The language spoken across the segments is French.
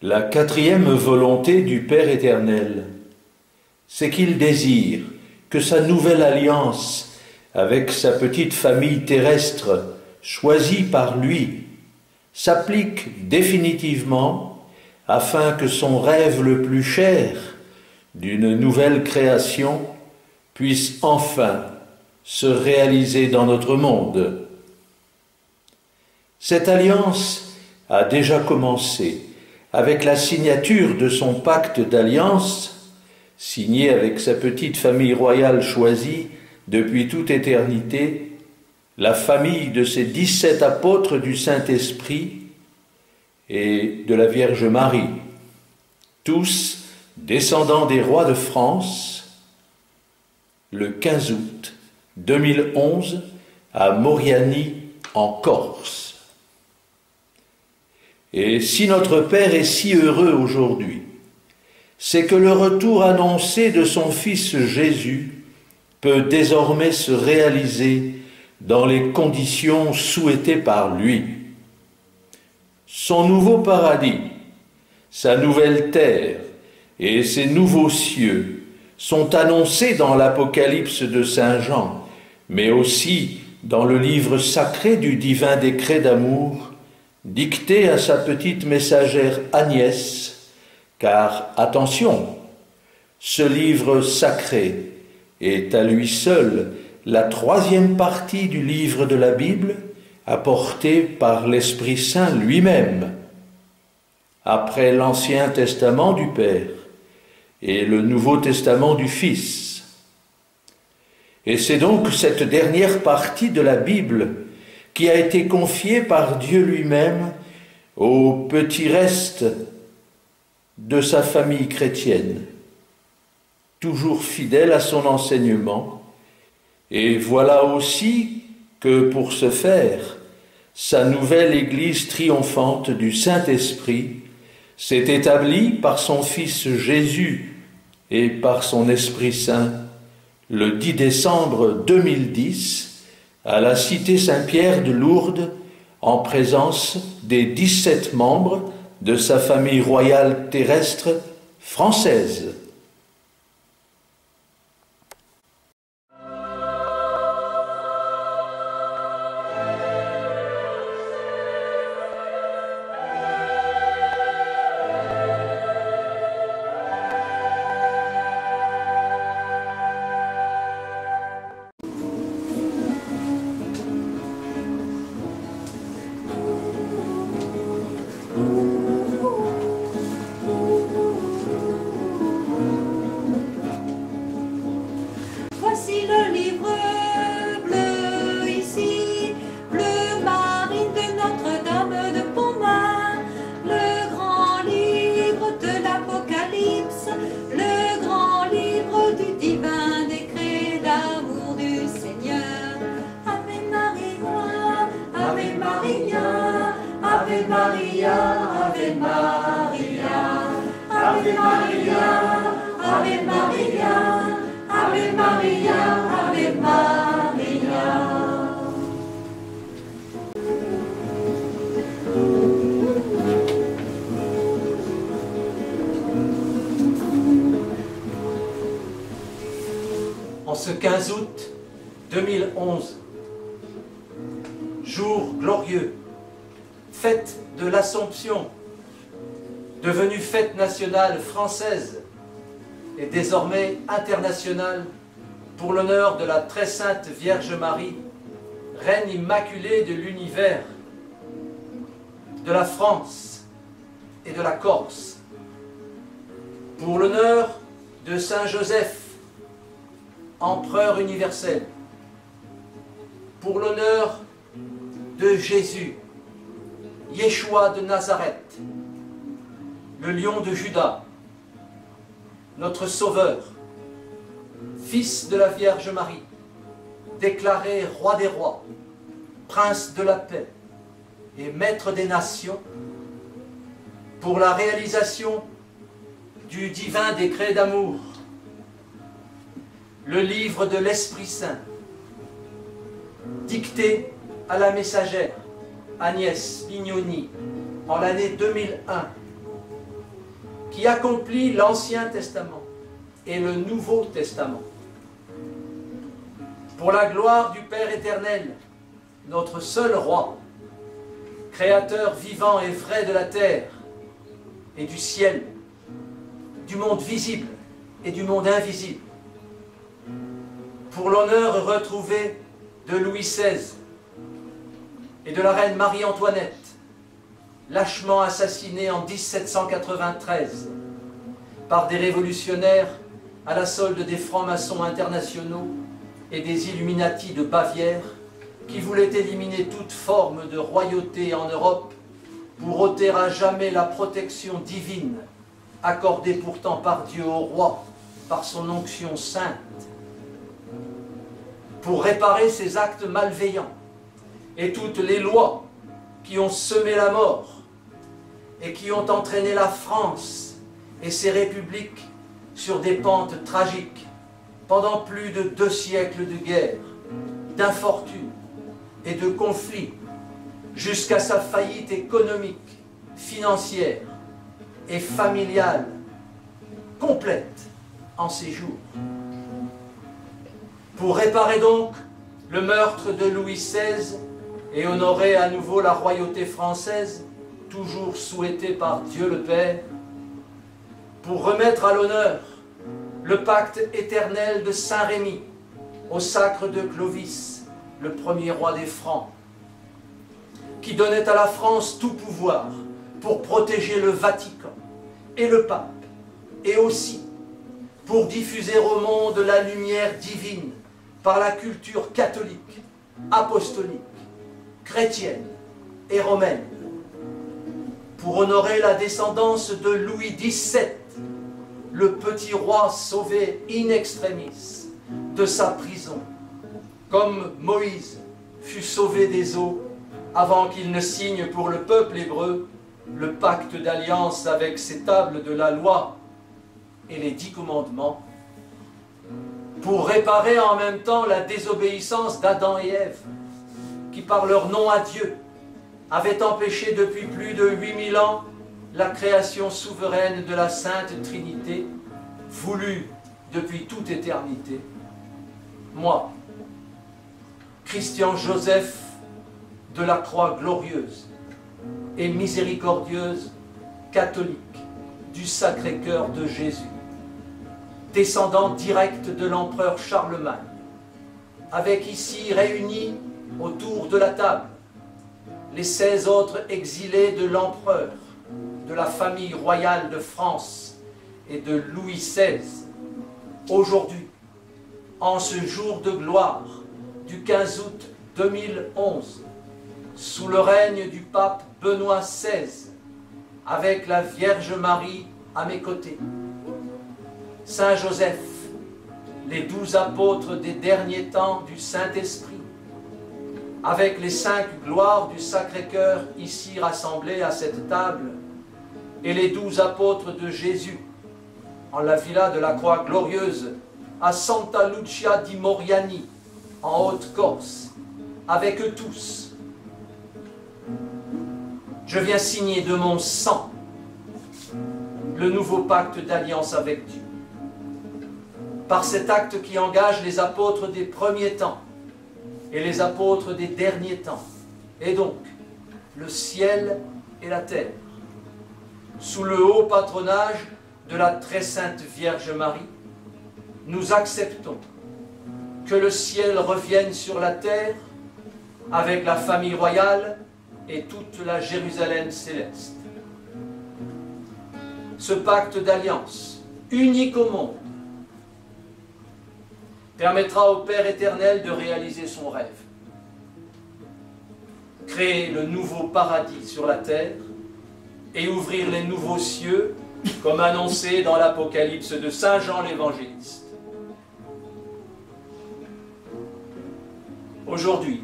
La quatrième volonté du Père éternel, c'est qu'il désire que sa nouvelle alliance avec sa petite famille terrestre, choisie par lui, s'applique définitivement afin que son rêve le plus cher d'une nouvelle création puisse enfin se réaliser dans notre monde. Cette alliance a déjà commencé avec la signature de son pacte d'alliance, signé avec sa petite famille royale choisie depuis toute éternité, la famille de ces 17 apôtres du Saint-Esprit et de la Vierge Marie, tous descendants des rois de France, le 15 août 2011 à Moriani en Corse. Et si notre Père est si heureux aujourd'hui, c'est que le retour annoncé de son Fils Jésus peut désormais se réaliser dans les conditions souhaitées par lui. Son nouveau paradis, sa nouvelle terre et ses nouveaux cieux sont annoncés dans l'Apocalypse de Saint Jean, mais aussi dans le livre sacré du divin décret d'amour dicté à sa petite messagère Agnès, car, attention, ce livre sacré est à lui seul la troisième partie du livre de la Bible apportée par l'Esprit Saint lui-même, après l'Ancien Testament du Père et le Nouveau Testament du Fils. Et c'est donc cette dernière partie de la Bible qui a été confié par Dieu lui-même au petit reste de sa famille chrétienne, toujours fidèle à son enseignement. Et voilà aussi que, pour ce faire, sa nouvelle Église triomphante du Saint-Esprit s'est établie par son Fils Jésus et par son Esprit Saint le 10 décembre 2010 à la cité Saint-Pierre de Lourdes, en présence des 17 membres de sa famille royale terrestre française. Voici le livre bleu ici, bleu marine de Notre-Dame de Pontmain, le grand livre de l'Apocalypse, le grand livre du divin décret d'amour du Seigneur. Ave Maria, Ave Maria, Ave Maria, Ave Maria, Ave Maria, Ave Maria. Ave Maria, Ave Maria. En ce 15 août 2011, jour glorieux, fête de l'Assomption, devenue fête nationale française et désormais internationale pour l'honneur de la très sainte Vierge Marie, Reine immaculée de l'univers, de la France et de la Corse, pour l'honneur de Saint Joseph, empereur universel, pour l'honneur de Jésus, Yeshua de Nazareth, le lion de Juda, notre Sauveur, Fils de la Vierge Marie, déclaré roi des rois, prince de la paix et maître des nations, pour la réalisation du divin décret d'amour, le livre de l'Esprit Saint, dicté à la messagère Agnès Pignoni en l'année 2001, qui accomplit l'Ancien Testament et le Nouveau Testament. Pour la gloire du Père éternel, notre seul roi, créateur vivant et vrai de la terre et du ciel, du monde visible et du monde invisible. Pour l'honneur retrouvé de Louis XVI et de la reine Marie-Antoinette, lâchement assassinée en 1793 par des révolutionnaires à la solde des francs-maçons internationaux et des Illuminati de Bavière qui voulaient éliminer toute forme de royauté en Europe pour ôter à jamais la protection divine accordée pourtant par Dieu au roi par son onction sainte. Pour réparer ces actes malveillants et toutes les lois qui ont semé la mort et qui ont entraîné la France et ses républiques sur des pentes tragiques pendant plus de 2 siècles de guerre, d'infortune et de conflits, jusqu'à sa faillite économique, financière et familiale complète en ses jours. Pour réparer donc le meurtre de Louis XVI et honorer à nouveau la royauté française, toujours souhaitée par Dieu le Père, pour remettre à l'honneur le pacte éternel de Saint-Rémy au sacre de Clovis, le premier roi des Francs, qui donnait à la France tout pouvoir pour protéger le Vatican et le pape, et aussi pour diffuser au monde la lumière divine par la culture catholique, apostolique, chrétienne et romaine, pour honorer la descendance de Louis XVII, le petit roi sauvé in extremis de sa prison, comme Moïse fut sauvé des eaux avant qu'il ne signe pour le peuple hébreu le pacte d'alliance avec ses tables de la loi et les 10 commandements, pour réparer en même temps la désobéissance d'Adam et Ève, qui par leur non à Dieu avaient empêché depuis plus de 8000 ans la création souveraine de la Sainte Trinité, voulue depuis toute éternité. Moi, Christian Joseph de la Croix glorieuse et miséricordieuse, catholique du Sacré-Cœur de Jésus, descendant direct de l'empereur Charlemagne, avec ici réunis autour de la table les 16 autres exilés de l'empereur, de la famille royale de France et de Louis XVI, aujourd'hui, en ce jour de gloire du 15 août 2011, sous le règne du pape Benoît XVI, avec la Vierge Marie à mes côtés, Saint Joseph, les 12 apôtres des derniers temps du Saint-Esprit, avec les 5 gloires du Sacré-Cœur ici rassemblées à cette table, et les 12 apôtres de Jésus, en la villa de la Croix glorieuse, à Santa Lucia di Moriani, en Haute-Corse, avec eux tous, je viens signer de mon sang le nouveau pacte d'alliance avec Dieu. Par cet acte qui engage les apôtres des premiers temps et les apôtres des derniers temps, et donc le ciel et la terre, sous le haut patronage de la très sainte Vierge Marie, nous acceptons que le ciel revienne sur la terre avec la famille royale et toute la Jérusalem céleste. Ce pacte d'alliance, unique au monde, permettra au Père éternel de réaliser son rêve. Créer le nouveau paradis sur la terre et ouvrir les nouveaux cieux, comme annoncé dans l'Apocalypse de Saint Jean l'Évangéliste. Aujourd'hui,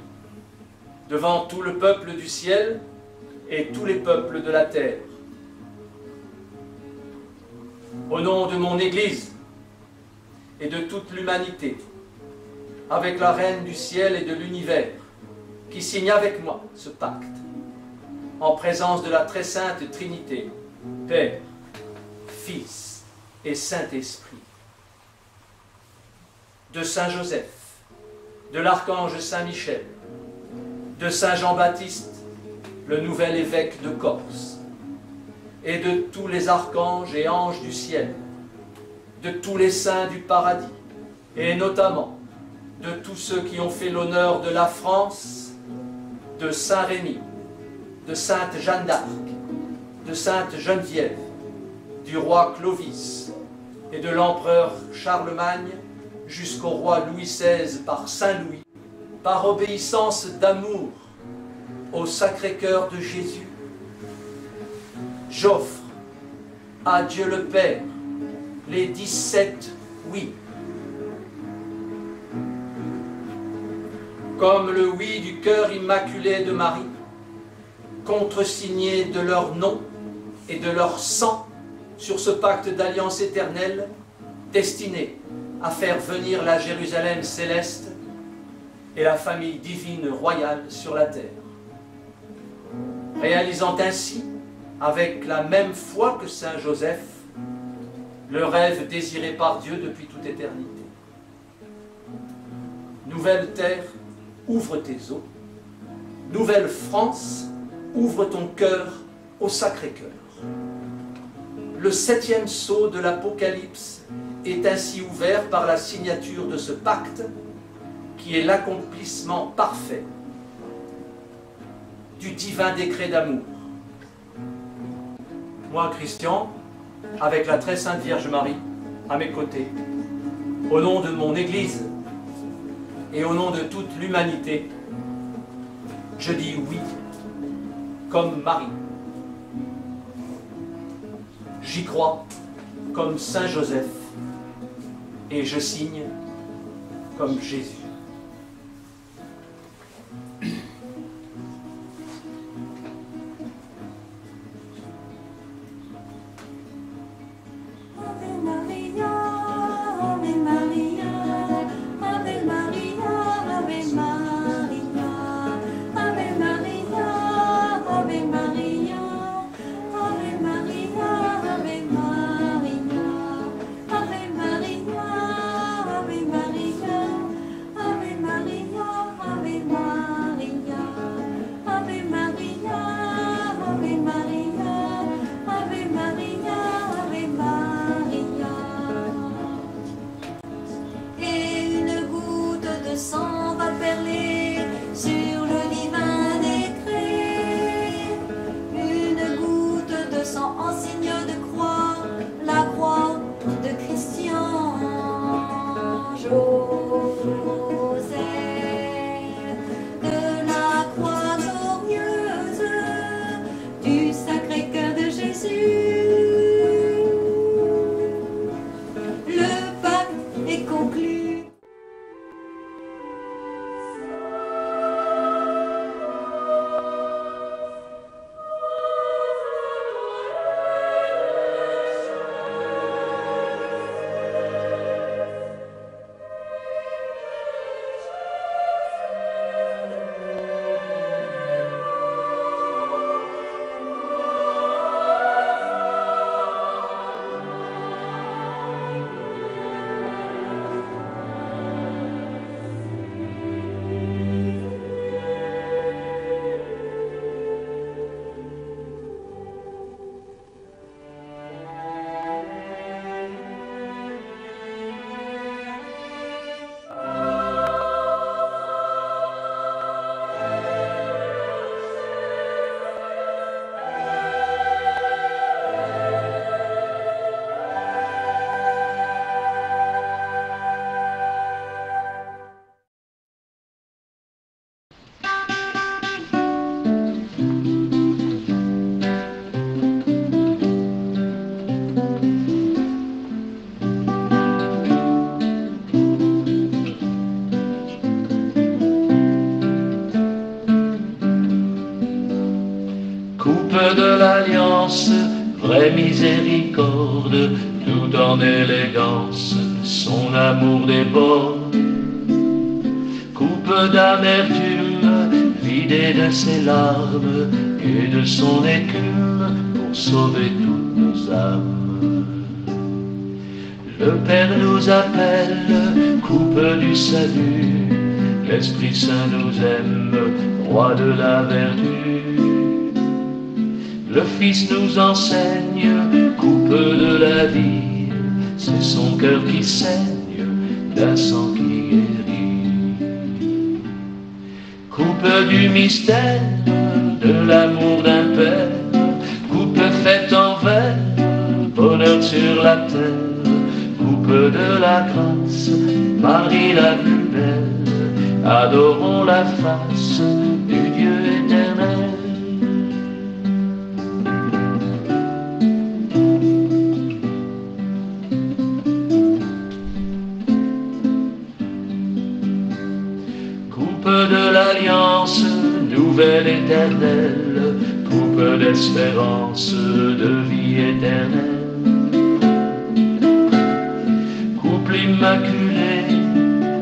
devant tout le peuple du ciel et tous les peuples de la terre, au nom de mon Église et de toute l'humanité, avec la Reine du ciel et de l'univers, qui signe avec moi ce pacte, en présence de la très sainte Trinité, Père, Fils et Saint-Esprit. De Saint Joseph, de l'archange Saint Michel, de Saint Jean-Baptiste, le nouvel évêque de Corse, et de tous les archanges et anges du ciel, de tous les saints du paradis, et notamment de tous ceux qui ont fait l'honneur de la France, de Saint Rémy, de Sainte Jeanne d'Arc, de Sainte Geneviève, du roi Clovis et de l'empereur Charlemagne jusqu'au roi Louis XVI par Saint Louis, par obéissance d'amour au Sacré-Cœur de Jésus, j'offre à Dieu le Père les 17 oui. Comme le oui du cœur immaculé de Marie, contresigné de leur nom et de leur sang sur ce pacte d'alliance éternelle destiné à faire venir la Jérusalem céleste et la famille divine royale sur la terre. Réalisant ainsi, avec la même foi que Saint Joseph, le rêve désiré par Dieu depuis toute éternité. Nouvelle terre, ouvre tes eaux. Nouvelle France, ouvre ton cœur au Sacré-Cœur. Le 7e sceau de l'Apocalypse est ainsi ouvert par la signature de ce pacte qui est l'accomplissement parfait du divin décret d'amour. Moi, Christian, avec la très sainte Vierge Marie à mes côtés, au nom de mon Église et au nom de toute l'humanité, je dis oui, comme Marie. J'y crois, comme Saint Joseph, et je signe, comme Jésus. De l'alliance, vraie miséricorde, tout en élégance, son amour déborde. Coupe d'amertume, vidée de ses larmes et de son écume, pour sauver toutes nos âmes. Le Père nous appelle, coupe du salut. L'Esprit Saint nous aime, roi de la vertu. Le Fils nous enseigne, coupe de la vie. C'est son cœur qui saigne, d'un sang qui guérit. Coupe du mystère, de l'amour d'un Père. Coupe faite en verre, bonheur sur la terre. Coupe de la grâce, Marie la plus belle. Adorons la face du Dieu éternel. Coupe de l'alliance, nouvelle éternelle. Coupe d'espérance, de vie éternelle. Immaculée,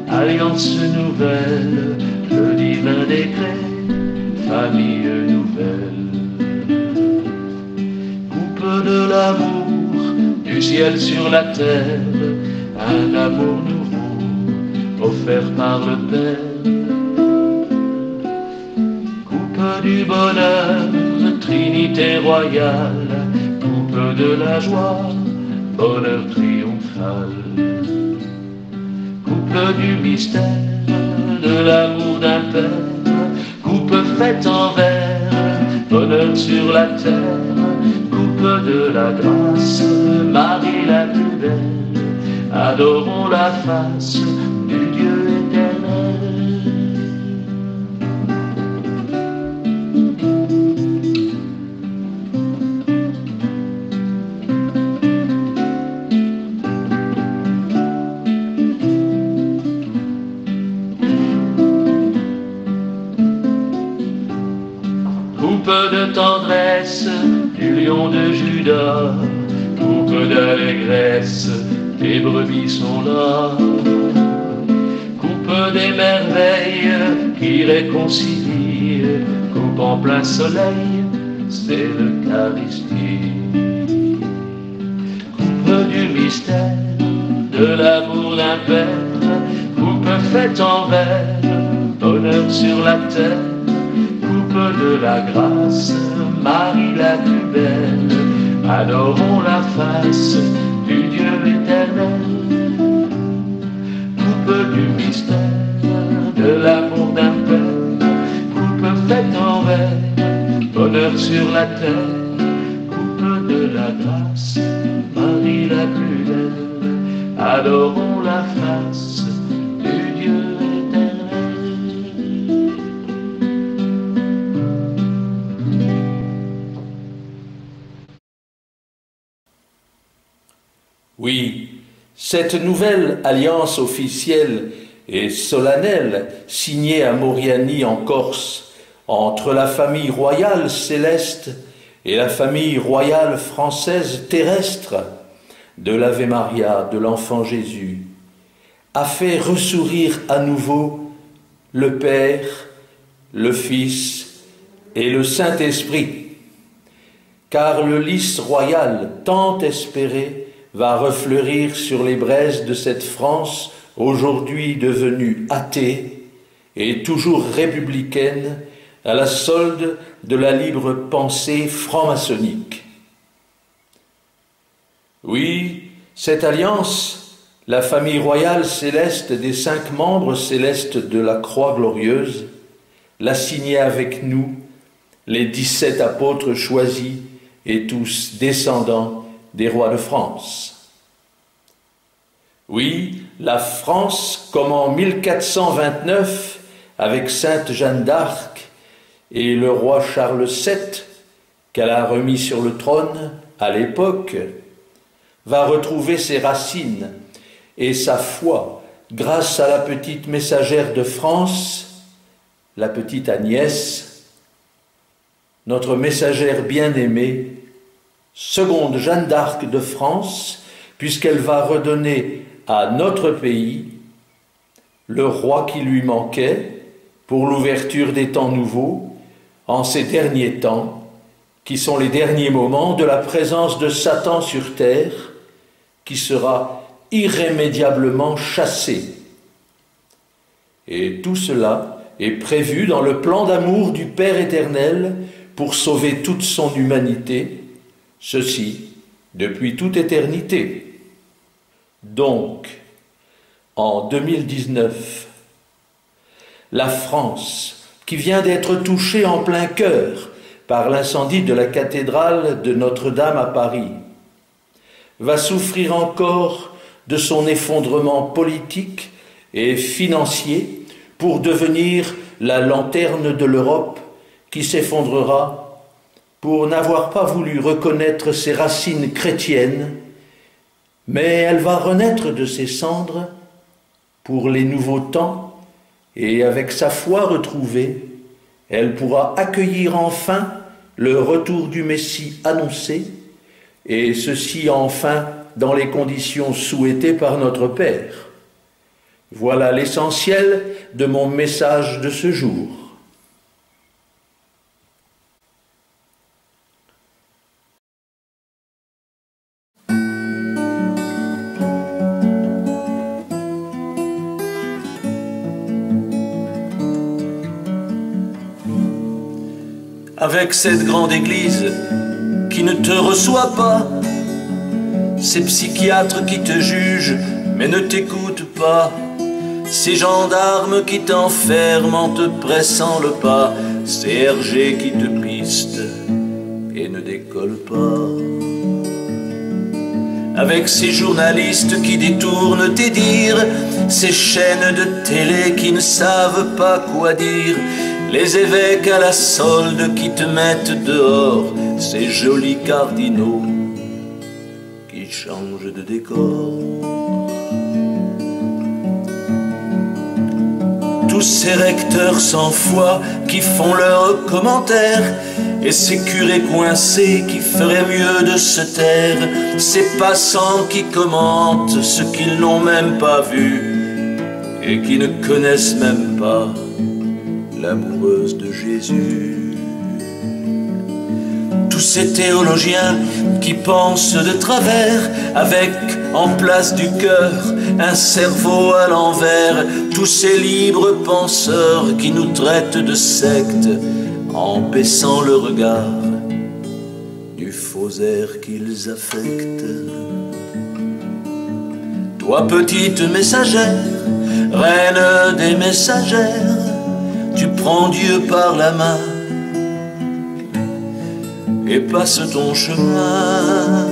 alliance nouvelle, le divin décret, famille nouvelle. Coupe de l'amour, du ciel sur la terre, un amour nouveau, offert par le Père. Coupe du bonheur, Trinité royale, coupe de la joie, bonheur triomphal. Coupe du mystère, de l'amour d'un Père, coupe faite en verre, bonheur sur la terre, coupe de la grâce, Marie la plus belle, adorons la face du Dieu éternel. De tendresse du lion de Judas, coupe d'allégresse, les brebis sont là. Coupe des merveilles qui réconcilient, coupe en plein soleil, c'est l'Eucharistie. Coupe du mystère, de l'amour d'un Père, coupe faite en verre, bonheur sur la terre. De la grâce, Marie la plus belle, adorons la face du Dieu éternel. Coupe du mystère, de l'amour d'un Père, coupe faite en verre, bonheur sur la terre. Coupe de la grâce, Marie la plus belle, adorons la face du Dieu éternel. Oui, cette nouvelle alliance officielle et solennelle signée à Moriani en Corse entre la famille royale céleste et la famille royale française terrestre de l'Ave Maria, de l'enfant Jésus, a fait ressourire à nouveau le Père, le Fils et le Saint-Esprit, car le lys royal tant espéré va refleurir sur les braises de cette France aujourd'hui devenue athée et toujours républicaine à la solde de la libre pensée franc-maçonnique. Oui, cette alliance, la famille royale céleste des 5 membres célestes de la Croix glorieuse, l'a signée avec nous, les 17 apôtres choisis et tous descendants des rois de France. Oui, la France, comme en 1429, avec Sainte Jeanne d'Arc et le roi Charles VII, qu'elle a remis sur le trône à l'époque, va retrouver ses racines et sa foi grâce à la petite messagère de France, la petite Agnès, notre messagère bien-aimée, seconde Jeanne d'Arc de France, puisqu'elle va redonner à notre pays le roi qui lui manquait pour l'ouverture des temps nouveaux, en ces derniers temps, qui sont les derniers moments de la présence de Satan sur terre, qui sera irrémédiablement chassé. Et tout cela est prévu dans le plan d'amour du Père éternel pour sauver toute son humanité, ceci depuis toute éternité. Donc, en 2019, la France, qui vient d'être touchée en plein cœur par l'incendie de la cathédrale de Notre-Dame à Paris, va souffrir encore de son effondrement politique et financier pour devenir la lanterne de l'Europe qui s'effondrera pour n'avoir pas voulu reconnaître ses racines chrétiennes, mais elle va renaître de ses cendres pour les nouveaux temps, et avec sa foi retrouvée, elle pourra accueillir enfin le retour du Messie annoncé, et ceci enfin dans les conditions souhaitées par notre Père. Voilà l'essentiel de mon message de ce jour. Avec cette grande église qui ne te reçoit pas, ces psychiatres qui te jugent mais ne t'écoutent pas, ces gendarmes qui t'enferment en te pressant le pas, ces RG qui te pistent et ne décollent pas. Avec ces journalistes qui détournent tes dires, ces chaînes de télé qui ne savent pas quoi dire, les évêques à la solde qui te mettent dehors, ces jolis cardinaux qui changent de décor. Tous ces recteurs sans foi qui font leurs commentaires, et ces curés coincés qui feraient mieux de se taire, ces passants qui commentent ce qu'ils n'ont même pas vu et qui ne connaissent même pas l'amoureuse de Jésus. Tous ces théologiens qui pensent de travers, avec en place du cœur un cerveau à l'envers, tous ces libres penseurs qui nous traitent de sectes en baissant le regard du faux air qu'ils affectent. Toi petite messagère, reine des messagères, tu prends Dieu par la main et passe ton chemin.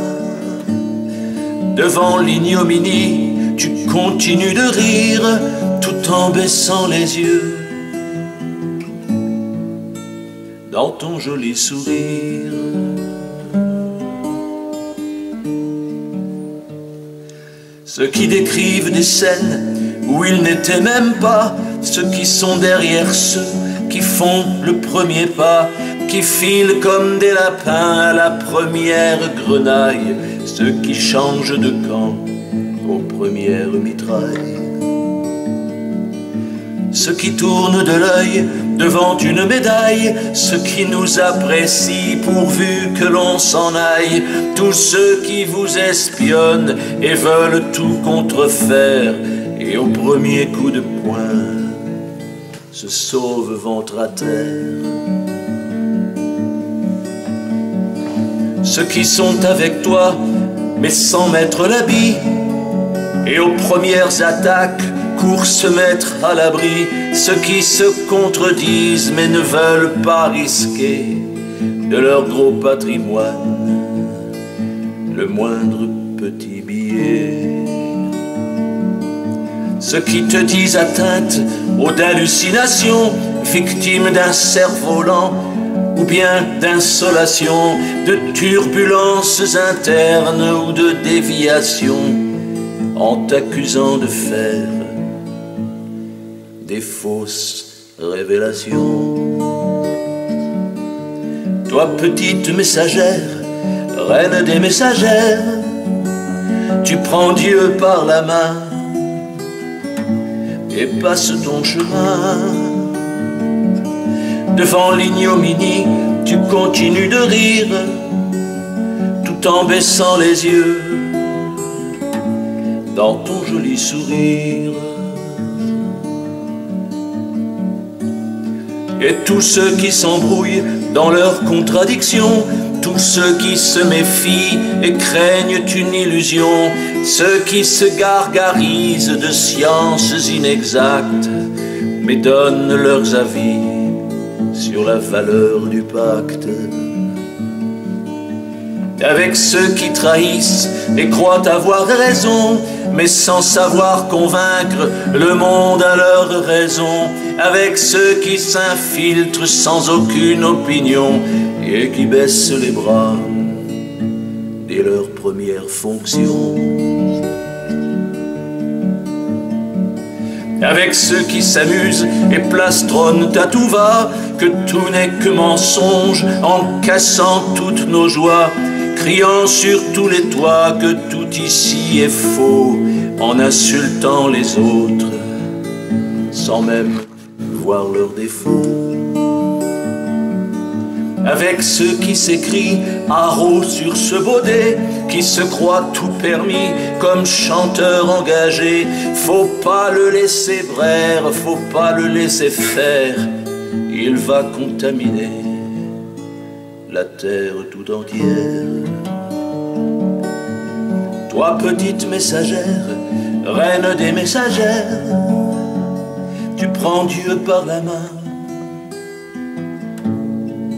Devant l'ignominie, tu continues de rire tout en baissant les yeux dans ton joli sourire. Ceux qui décrivent des scènes où ils n'étaient même pas, ceux qui sont derrière ceux qui font le premier pas, qui filent comme des lapins à la première grenaille, ceux qui changent de camp aux premières mitrailles, ceux qui tournent de l'œil devant une médaille, ceux qui nous apprécient pourvu que l'on s'en aille, tous ceux qui vous espionnent et veulent tout contrefaire, et au premier coup de poing se sauvent ventre à terre. Ceux qui sont avec toi mais sans mettre l'habit, et aux premières attaques courent se mettre à l'abri, ceux qui se contredisent mais ne veulent pas risquer de leur gros patrimoine le moindre petit billet. Ceux qui te disent atteinte aux hallucinations, victime d'un cerf-volant ou bien d'insolation, de turbulences internes ou de déviations, en t'accusant de faire des fausses révélations. Toi petite messagère, reine des messagères, tu prends Dieu par la main et passe ton chemin. Devant l'ignominie, tu continues de rire tout en baissant les yeux dans ton joli sourire. Et tous ceux qui s'embrouillent dans leurs contradictions, tous ceux qui se méfient et craignent une illusion, ceux qui se gargarisent de sciences inexactes, mais donnent leurs avis sur la valeur du pacte. Avec ceux qui trahissent et croient avoir raison, mais sans savoir convaincre le monde à leur raison. Avec ceux qui s'infiltrent sans aucune opinion et qui baissent les bras dès leur première fonction. Avec ceux qui s'amusent et plastronnent à tout va que tout n'est que mensonge, en cassant toutes nos joies, criant sur tous les toits que tout ici est faux, en insultant les autres sans même voir leurs défauts. Avec ceux qui s'écrient haro sur ce baudet, qui se croient tout permis comme chanteur engagé. Faut pas le laisser braire, faut pas le laisser faire, il va contaminer la terre tout entière. Toi petite messagère, reine des messagères, tu prends Dieu par la main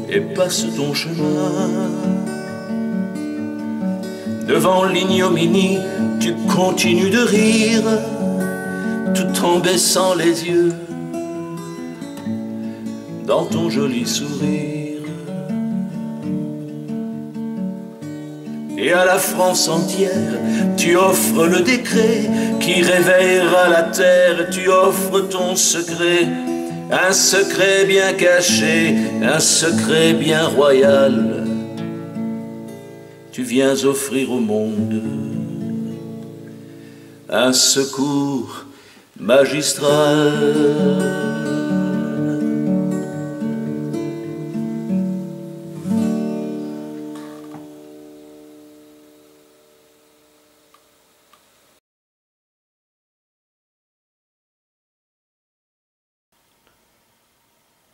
et passe ton chemin. Devant l'ignominie, tu continues de rire, tout en baissant les yeux dans ton joli sourire. Et à la France entière, tu offres le décret qui réveillera la terre, tu offres ton secret. Un secret bien caché, un secret bien royal. Tu viens offrir au monde un secours magistral.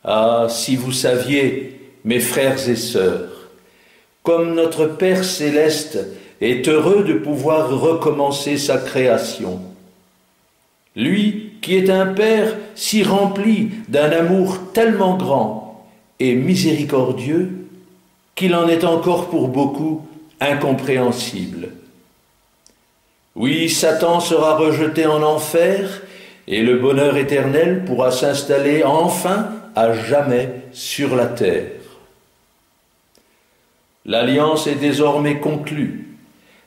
Ah, si vous saviez, mes frères et sœurs, comme notre Père céleste est heureux de pouvoir recommencer sa création. Lui qui est un Père si rempli d'un amour tellement grand et miséricordieux qu'il en est encore pour beaucoup incompréhensible. Oui, Satan sera rejeté en enfer et le bonheur éternel pourra s'installer enfin à jamais sur la terre. L'alliance est désormais conclue.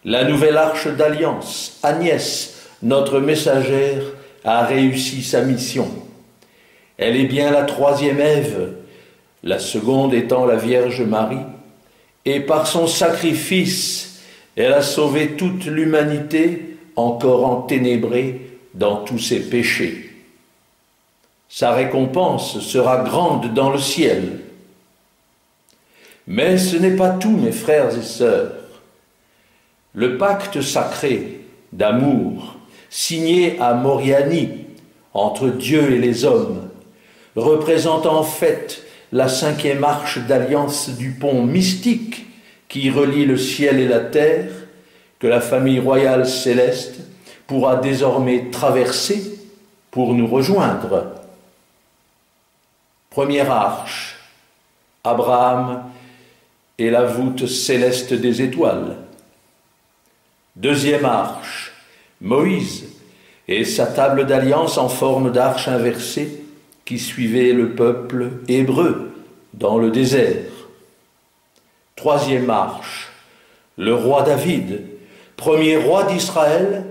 La nouvelle arche d'alliance, Agnès, notre messagère, a réussi sa mission. Elle est bien la troisième Ève, la seconde étant la Vierge Marie, et par son sacrifice, elle a sauvé toute l'humanité encore enténébrée dans tous ses péchés. Sa récompense sera grande dans le ciel. Mais ce n'est pas tout, mes frères et sœurs. Le pacte sacré d'amour, signé à Moriani entre Dieu et les hommes, représente en fait la cinquième arche d'alliance du pont mystique qui relie le ciel et la terre, que la famille royale céleste pourra désormais traverser pour nous rejoindre. Première arche, Abraham et la voûte céleste des étoiles. Deuxième arche, Moïse et sa table d'alliance en forme d'arche inversée qui suivait le peuple hébreu dans le désert. Troisième arche, le roi David, premier roi d'Israël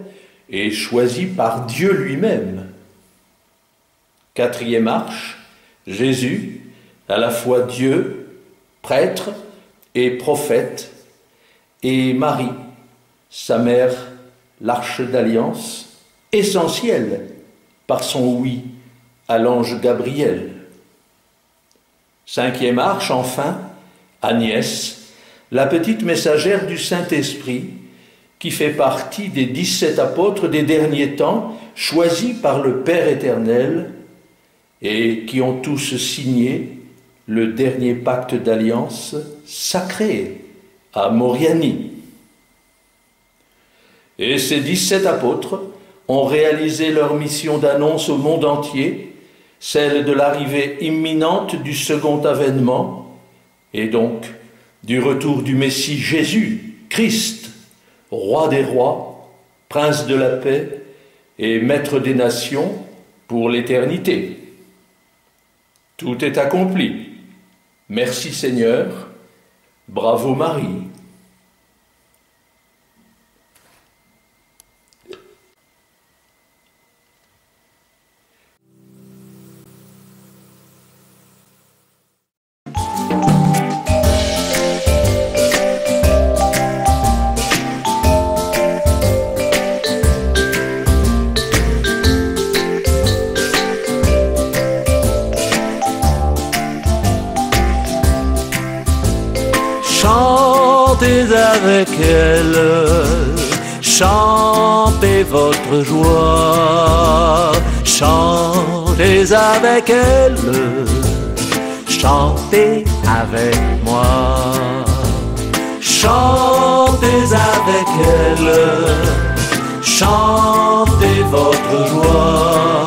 et choisi par Dieu lui-même. Quatrième arche, Jésus, à la fois Dieu, prêtre et prophète, et Marie, sa mère, l'arche d'alliance, essentielle par son oui à l'ange Gabriel. Cinquième arche, enfin, Agnès, la petite messagère du Saint-Esprit, qui fait partie des 17 apôtres des derniers temps, choisis par le Père éternel et qui ont tous signé le dernier pacte d'alliance sacré à Moriani. Et ces 17 apôtres ont réalisé leur mission d'annonce au monde entier, celle de l'arrivée imminente du second avènement, et donc du retour du Messie Jésus, Christ, roi des rois, prince de la paix et maître des nations pour l'éternité. Tout est accompli. Merci Seigneur, bravo Marie. Chantez avec elle, chantez votre joie, chantez avec elle, chantez avec moi. Chantez avec elle, chantez votre joie,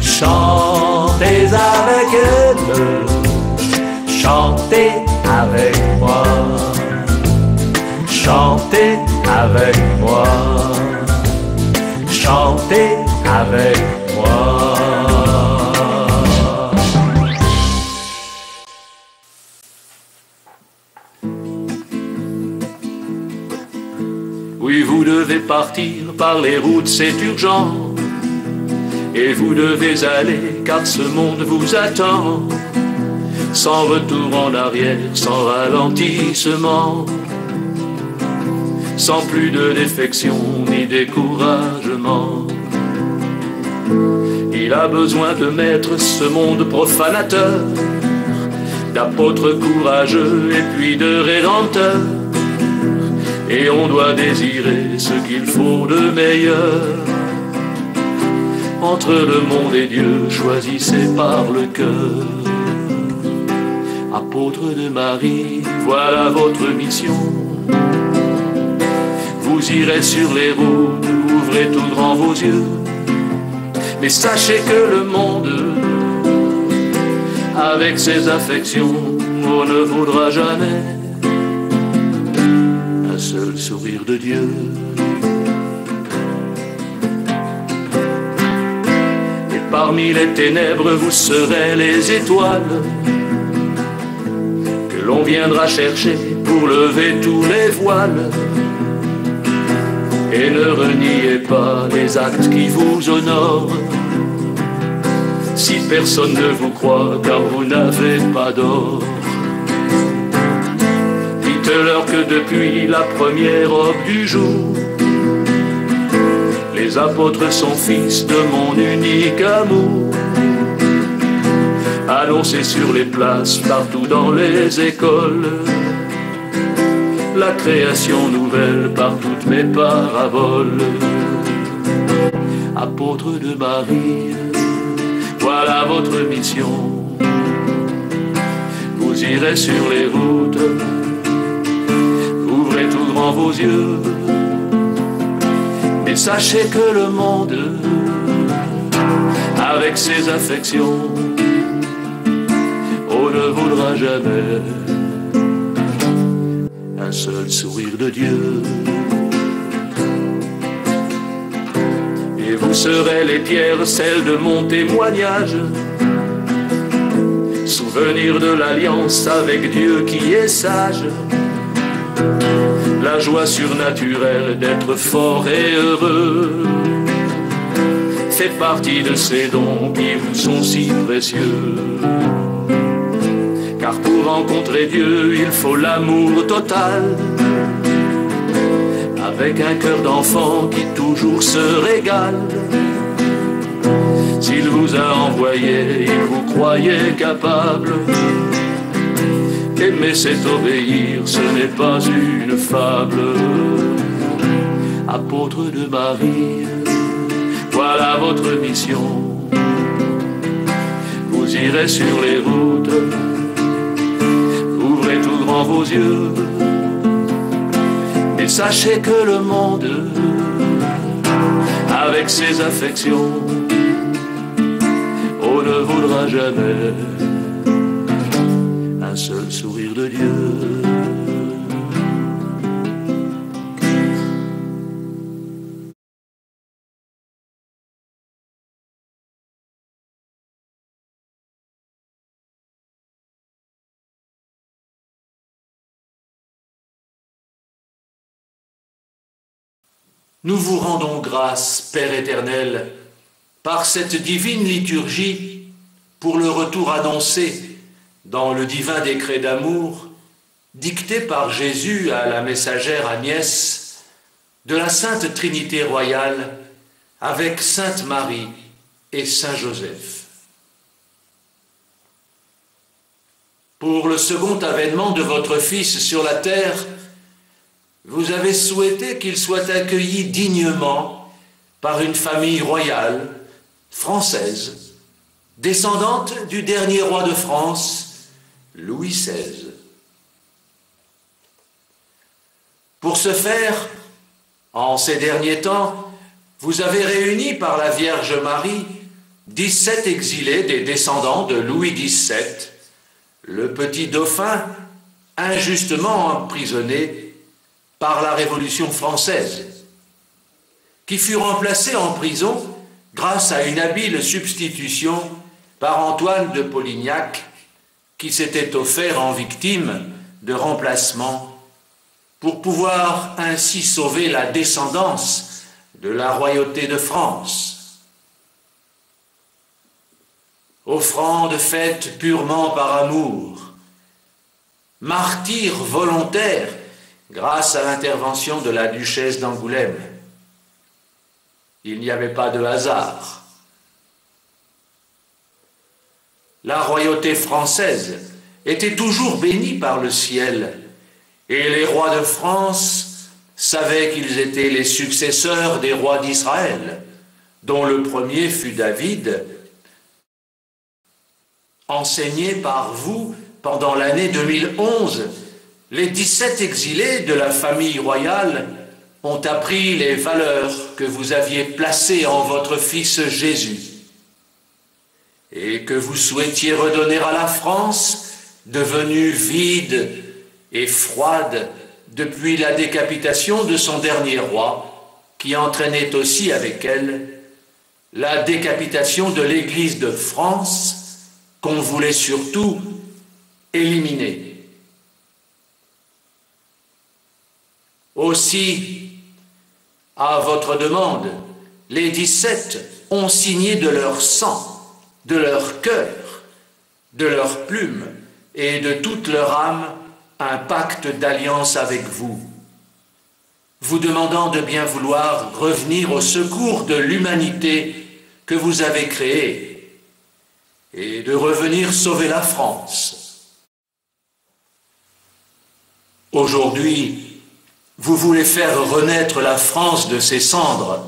chantez avec elle, chantez avec moi. Chantez avec moi, chantez avec moi. Oui, vous devez partir par les routes, c'est urgent. Et vous devez aller, car ce monde vous attend. Sans retour en arrière, sans ralentissement. Sans plus de défection ni découragement. Il a besoin de mettre ce monde profanateur, d'apôtres courageux et puis de rédempteurs. Et on doit désirer ce qu'il faut de meilleur. Entre le monde et Dieu, choisissez par le cœur. Apôtres de Marie, voilà votre mission. Vous irez sur les routes, ouvrez tout grand vos yeux. Mais sachez que le monde, avec ses affections, ne vaudra jamais un seul sourire de Dieu. Et parmi les ténèbres, vous serez les étoiles que l'on viendra chercher pour lever tous les voiles. Et ne reniez pas les actes qui vous honorent. Si personne ne vous croit, car vous n'avez pas d'or. Dites-leur que depuis la première aube du jour, les apôtres sont fils de mon unique amour. Annoncez sur les places, partout dans les écoles, la création nouvelle par toutes mes paraboles. Apôtres de Marie, voilà votre mission. Vous irez sur les routes, ouvrez tout grand vos yeux. Mais sachez que le monde, avec ses affections, on ne voudra jamais un seul sourire de Dieu. Et vous serez les pierres, celles de mon témoignage, souvenir de l'alliance avec Dieu qui est sage, la joie surnaturelle d'être fort et heureux fait partie de ces dons qui vous sont si précieux. Car pour rencontrer Dieu, il faut l'amour total, avec un cœur d'enfant qui toujours se régale. S'il vous a envoyé, il vous croyait capable. Aimer c'est obéir, ce n'est pas une fable. apôtre de Marie. Voilà votre mission. Vous irez sur les routes, ouvrez tout grand vos yeux, et sachez que le monde, avec ses affections, on ne voudra jamais un seul sourire de Dieu. Nous vous rendons grâce, Père éternel, par cette divine liturgie, pour le retour annoncé dans le divin décret d'amour, dicté par Jésus à la messagère Agnès, de la Sainte Trinité royale, avec Sainte Marie et Saint Joseph. Pour le second avènement de votre Fils sur la terre, vous avez souhaité qu'il soit accueilli dignement par une famille royale, française, descendante du dernier roi de France, Louis XVI. Pour ce faire, en ces derniers temps, vous avez réuni par la Vierge Marie 17 exilés des descendants de Louis XVII, le petit dauphin injustement emprisonné par la Révolution française, qui fut remplacé en prison grâce à une habile substitution par Antoine de Polignac, qui s'était offert en victime de remplacement pour pouvoir ainsi sauver la descendance de la royauté de France. Offrande faite purement par amour, martyr volontaire grâce à l'intervention de la duchesse d'Angoulême. Il n'y avait pas de hasard. La royauté française était toujours bénie par le ciel, et les rois de France savaient qu'ils étaient les successeurs des rois d'Israël, dont le premier fut David, enseigné par vous pendant l'année 2011. Les 17 exilés de la famille royale ont appris les valeurs que vous aviez placées en votre Fils Jésus et que vous souhaitiez redonner à la France, devenue vide et froide depuis la décapitation de son dernier roi, qui entraînait aussi avec elle la décapitation de l'Église de France qu'on voulait surtout éliminer. Aussi, à votre demande, les 17 ont signé de leur sang, de leur cœur, de leur plume et de toute leur âme un pacte d'alliance avec vous, vous demandant de bien vouloir revenir au secours de l'humanité que vous avez créée et de revenir sauver la France. Aujourd'hui, vous voulez faire renaître la France de ses cendres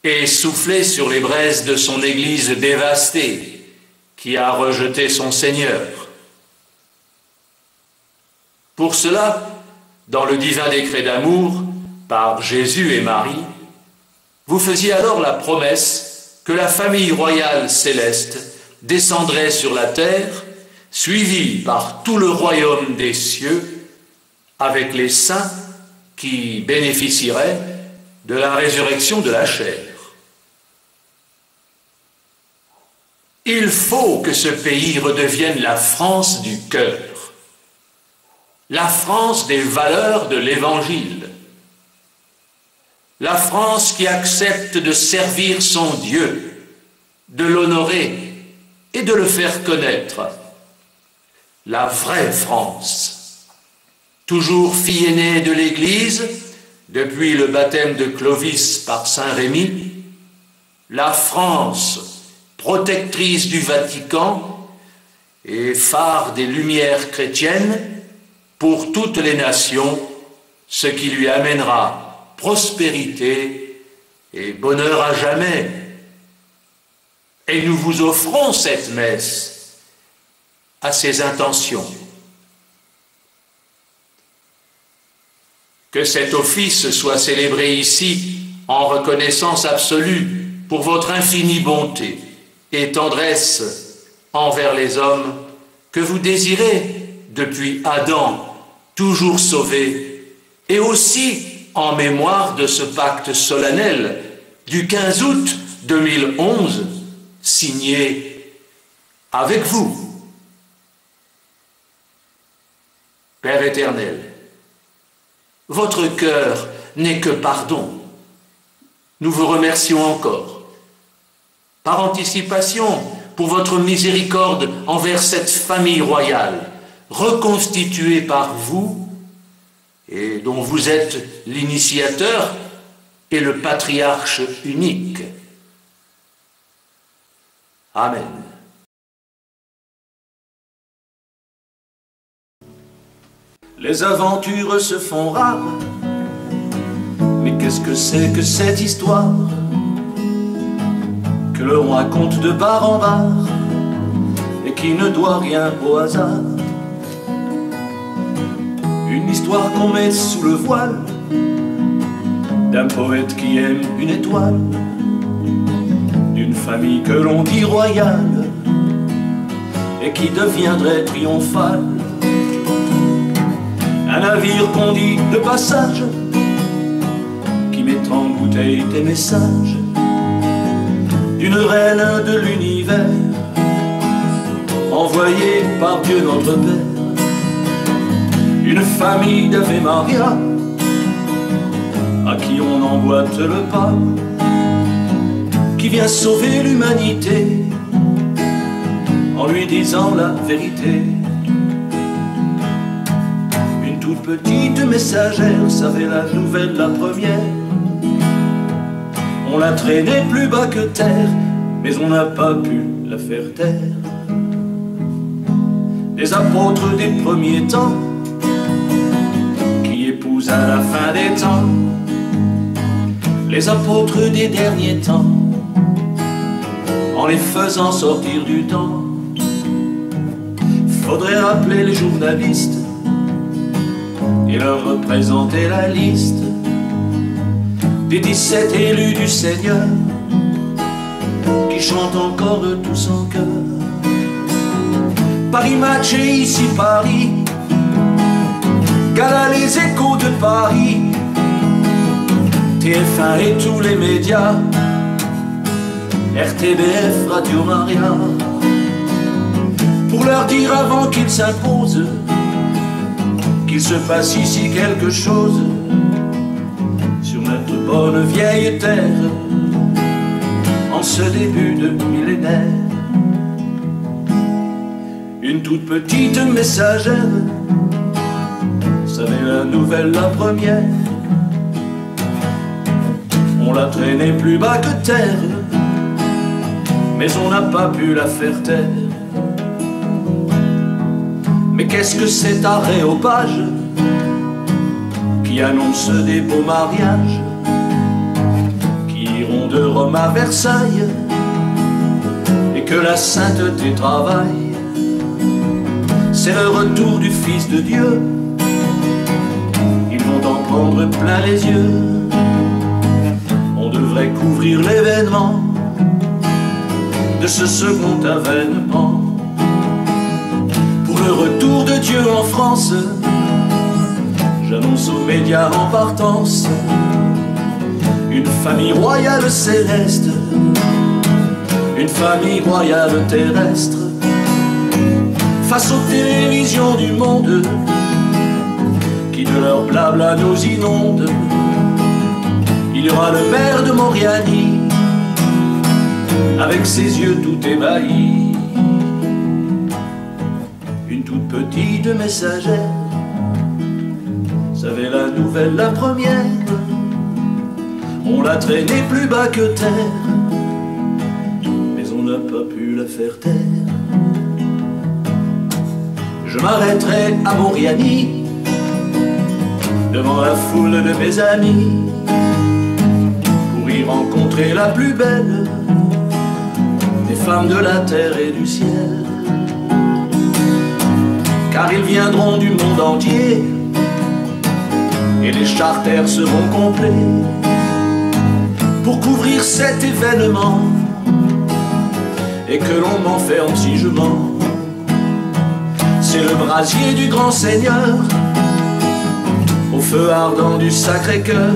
et souffler sur les braises de son Église dévastée qui a rejeté son Seigneur. Pour cela, dans le divin décret d'amour, par Jésus et Marie, vous faisiez alors la promesse que la famille royale céleste descendrait sur la terre, suivie par tout le royaume des cieux, avec les saints qui bénéficieraient de la résurrection de la chair. Il faut que ce pays redevienne la France du cœur, la France des valeurs de l'Évangile, la France qui accepte de servir son Dieu, de l'honorer et de le faire connaître, la vraie France. Toujours fille aînée de l'Église, depuis le baptême de Clovis par Saint Rémy, la France, protectrice du Vatican et phare des lumières chrétiennes pour toutes les nations, ce qui lui amènera prospérité et bonheur à jamais. Et nous vous offrons cette messe à ces intentions. Que cet office soit célébré ici en reconnaissance absolue pour votre infinie bonté et tendresse envers les hommes que vous désirez depuis Adam, toujours sauvés, et aussi en mémoire de ce pacte solennel du 15 août 2011, signé avec vous. Père éternel, votre cœur n'est que pardon. Nous vous remercions encore, par anticipation, pour votre miséricorde envers cette famille royale, reconstituée par vous, et dont vous êtes l'initiateur et le patriarche unique. Amen. Les aventures se font rares, mais qu'est-ce que c'est que cette histoire que l'on raconte de bar en bar et qui ne doit rien au hasard? Une histoire qu'on met sous le voile d'un poète qui aime une étoile, d'une famille que l'on dit royale et qui deviendrait triomphale. Un navire qu'on dit de passage qui met en bouteille des messages d'une reine de l'univers envoyée par Dieu notre Père. Une famille d'Ave Maria à qui on emboîte le pas, qui vient sauver l'humanité en lui disant la vérité. Une toute petite messagère savait la nouvelle la première. On l'a traînée plus bas que terre, mais on n'a pas pu la faire taire. Des apôtres des premiers temps qui épousent à la fin des temps les apôtres des derniers temps, en les faisant sortir du temps. Faudrait rappeler les journalistes et leur représenter la liste des 17 élus du Seigneur qui chantent encore de tout son cœur. Paris Match et ici Paris, Gala les échos de Paris, TF1 et tous les médias, RTBF, Radio Maria, pour leur dire avant qu'ils s'imposent qu'il se passe ici quelque chose sur notre bonne vieille terre en ce début de millénaire. Une toute petite messagère savait la nouvelle la première. On l'a traînée plus bas que terre, mais on n'a pas pu la faire taire. Mais qu'est-ce que cet aréopage qui annonce des beaux mariages qui iront de Rome à Versailles et que la sainteté travaille? C'est le retour du Fils de Dieu, ils vont en prendre plein les yeux. On devrait couvrir l'événement de ce second avènement. Pour le retour de Dieu en France, j'annonce aux médias en partance une famille royale céleste, une famille royale terrestre. Face aux télévisions du monde qui de leur blabla nous inondent, il y aura le maire de Moriani avec ses yeux tout ébahis. Une toute petite messagère savait la nouvelle la première. On l'a traînée plus bas que terre, mais on n'a pas pu la faire taire. Je m'arrêterai à Moriani devant la foule de mes amis, pour y rencontrer la plus belle des femmes de la terre et du ciel. Car ils viendront du monde entier, et les charters seront complets pour couvrir cet événement, et que l'on m'enferme si je mens. C'est le brasier du grand Seigneur, au feu ardent du Sacré-Cœur,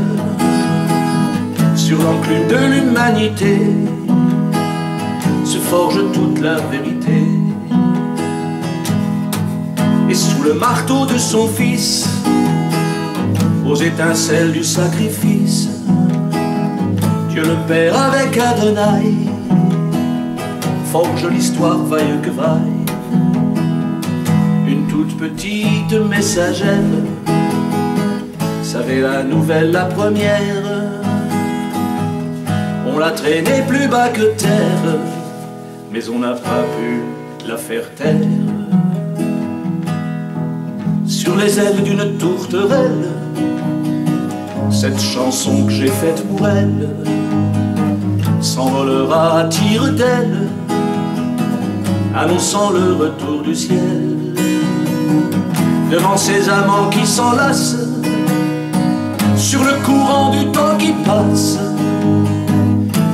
sur l'enclume de l'humanité se forge toute la vérité. Et sous le marteau de son Fils, aux étincelles du sacrifice, Dieu le Père avec Adonai forge l'histoire vaille que vaille. Une toute petite messagère savait la nouvelle la première. On l'a traînée plus bas que terre, mais on n'a pas pu la faire taire. Sur les ailes d'une tourterelle, cette chanson que j'ai faite pour elle s'envolera à tire d'aile, annonçant le retour du ciel. Devant ces amants qui s'enlacent sur le courant du temps qui passe,